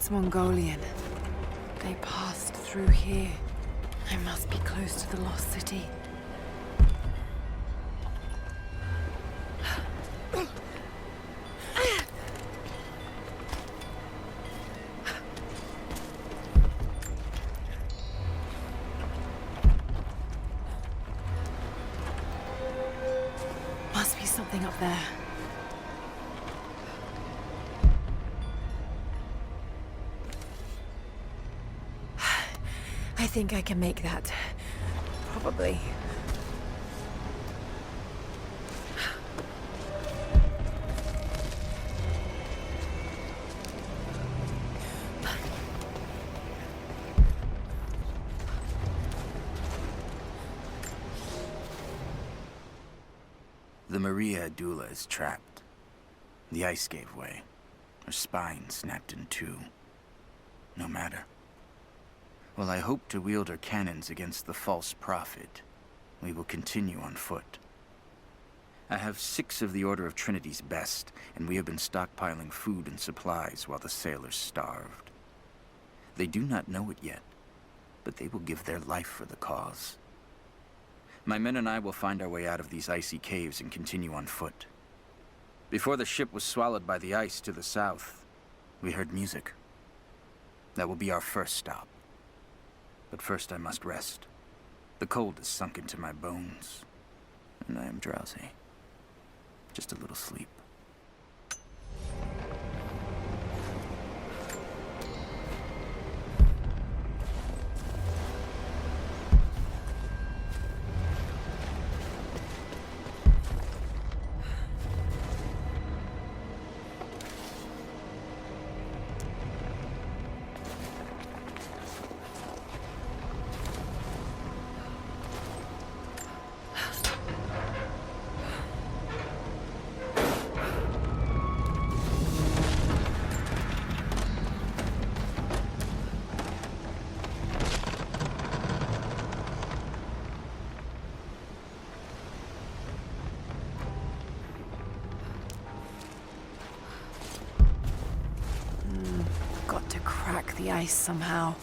It's Mongolian. They passed through here. I must be close to the lost city. Must be something up there. I think I can make that. Probably. The Maria Adula is trapped. The ice gave way. Her spine snapped in two. No matter. While I hope to wield her cannons against the false prophet, we will continue on foot. I have 6 of the Order of Trinity's best, and we have been stockpiling food and supplies while the sailors starved. They do not know it yet, but they will give their life for the cause. My men and I will find our way out of these icy caves and continue on foot. Before the ship was swallowed by the ice to the south, we heard music. That will be our first stop. But first I must rest. The cold has sunk into my bones, and I am drowsy. Just a little sleep. Got to crack the ice somehow.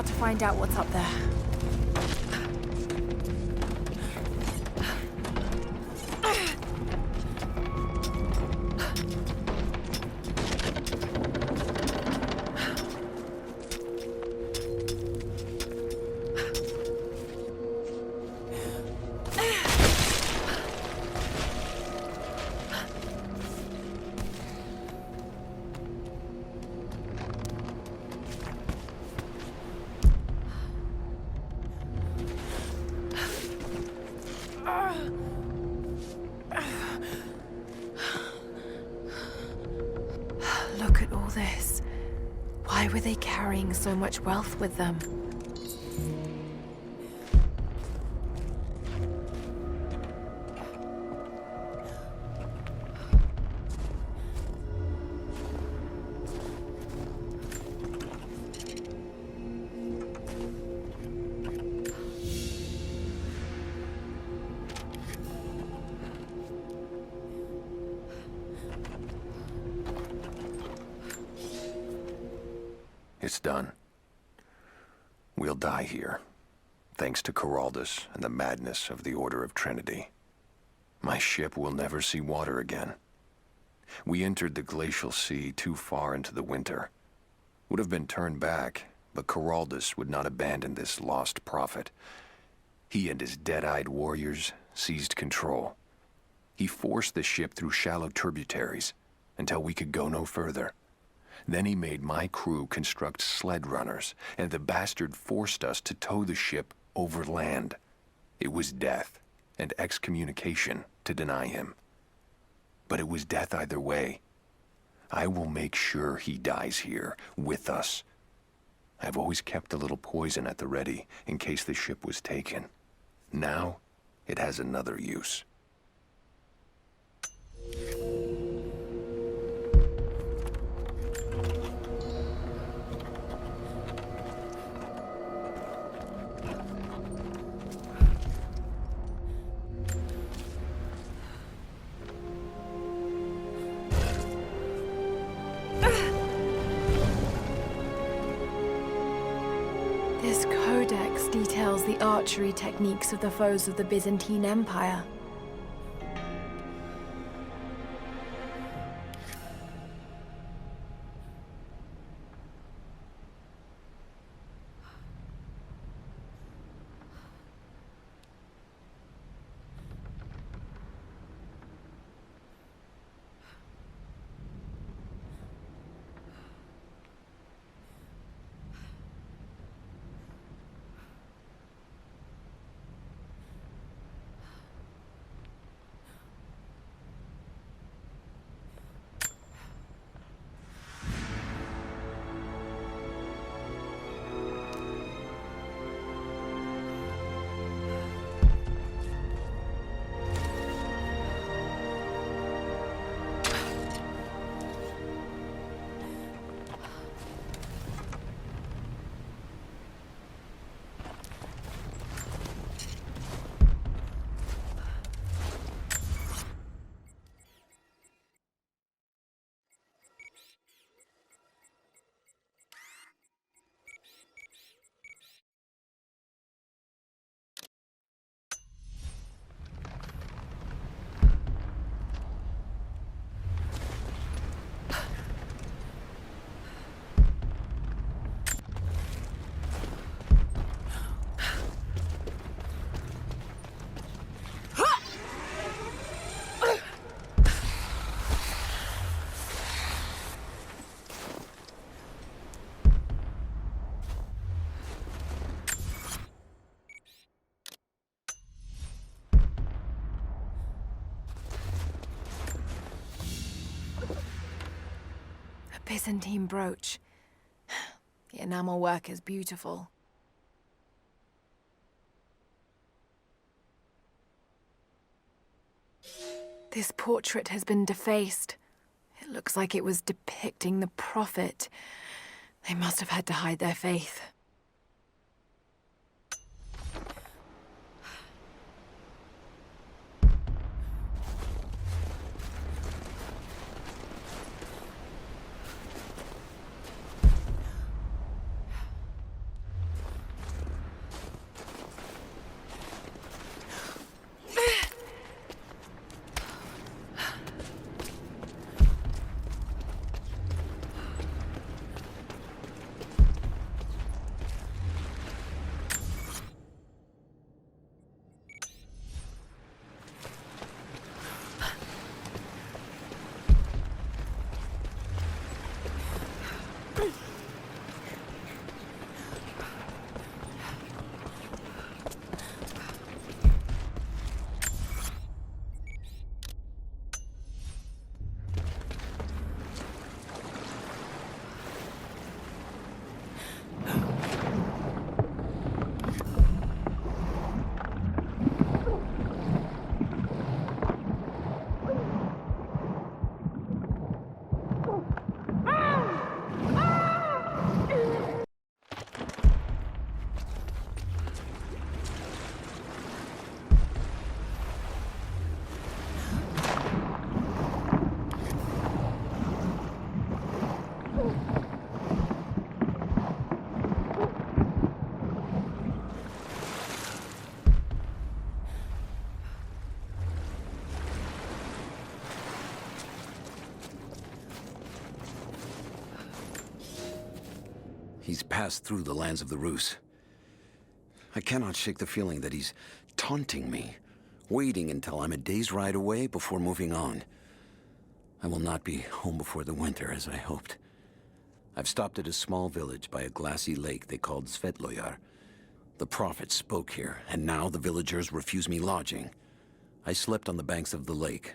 about to find out what's up there. Look at all this. Why were they carrying so much wealth with them? It's done. We'll die here, thanks to Coraldus and the madness of the Order of Trinity. My ship will never see water again. We entered the glacial sea too far into the winter. Would have been turned back, but Coraldus would not abandon this lost prophet. He and his dead-eyed warriors seized control. He forced the ship through shallow tributaries until we could go no further. Then he made my crew construct sled runners, and the bastard forced us to tow the ship over land. It was death and excommunication to deny him. But it was death either way. I will make sure he dies here, with us. I've always kept a little poison at the ready, in case the ship was taken. Now, it has another use. This codex details the archery techniques of the foes of the Byzantine Empire. Byzantine brooch. The enamel work is beautiful. This portrait has been defaced. It looks like it was depicting the prophet. They must have had to hide their faith. He's passed through the lands of the Rus. I cannot shake the feeling that he's taunting me, waiting until I'm a day's ride away before moving on. I will not be home before the winter, as I hoped. I've stopped at a small village by a glassy lake they called Svetloyar. The prophet spoke here, and now the villagers refuse me lodging. I slept on the banks of the lake,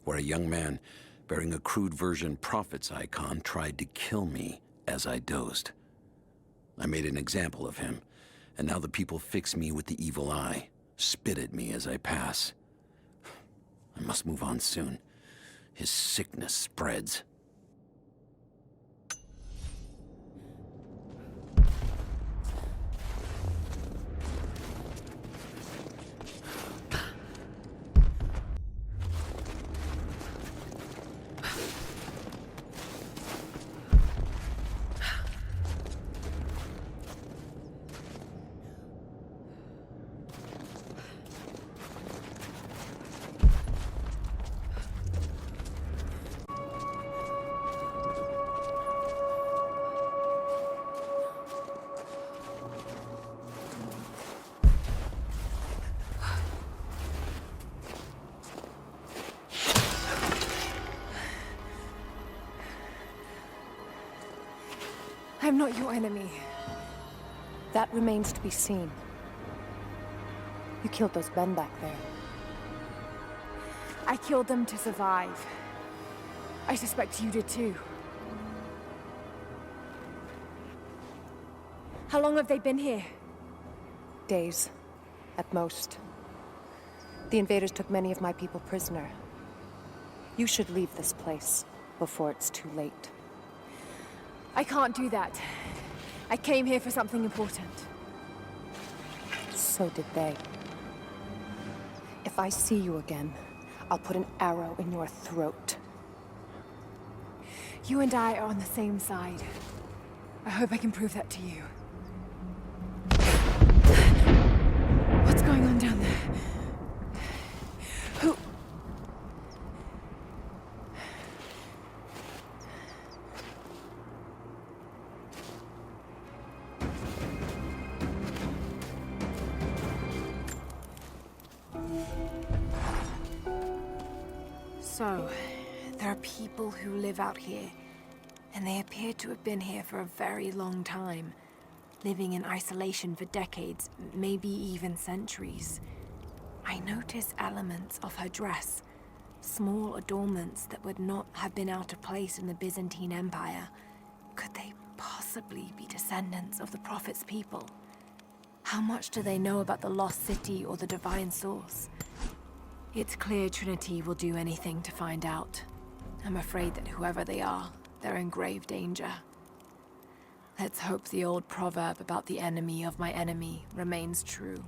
where a young man bearing a crude version prophet's icon tried to kill me as I dozed. I made an example of him, and now the people fix me with the evil eye, spit at me as I pass. I must move on soon. His sickness spreads. I'm not your enemy. That remains to be seen. You killed those men back there. I killed them to survive. I suspect you did too. How long have they been here? Days, at most. The invaders took many of my people prisoner. You should leave this place before it's too late. I can't do that. I came here for something important. So did they. If I see you again, I'll put an arrow in your throat. You and I are on the same side. I hope I can prove that to you. What's going on down there? Who? So, there are people who live out here, and they appear to have been here for a very long time, living in isolation for decades, maybe even centuries. I notice elements of her dress, small adornments that would not have been out of place in the Byzantine Empire. Could they possibly be descendants of the Prophet's people? How much do they know about the lost city or the divine source? It's clear Trinity will do anything to find out. I'm afraid that whoever they are, they're in grave danger. Let's hope the old proverb about the enemy of my enemy remains true.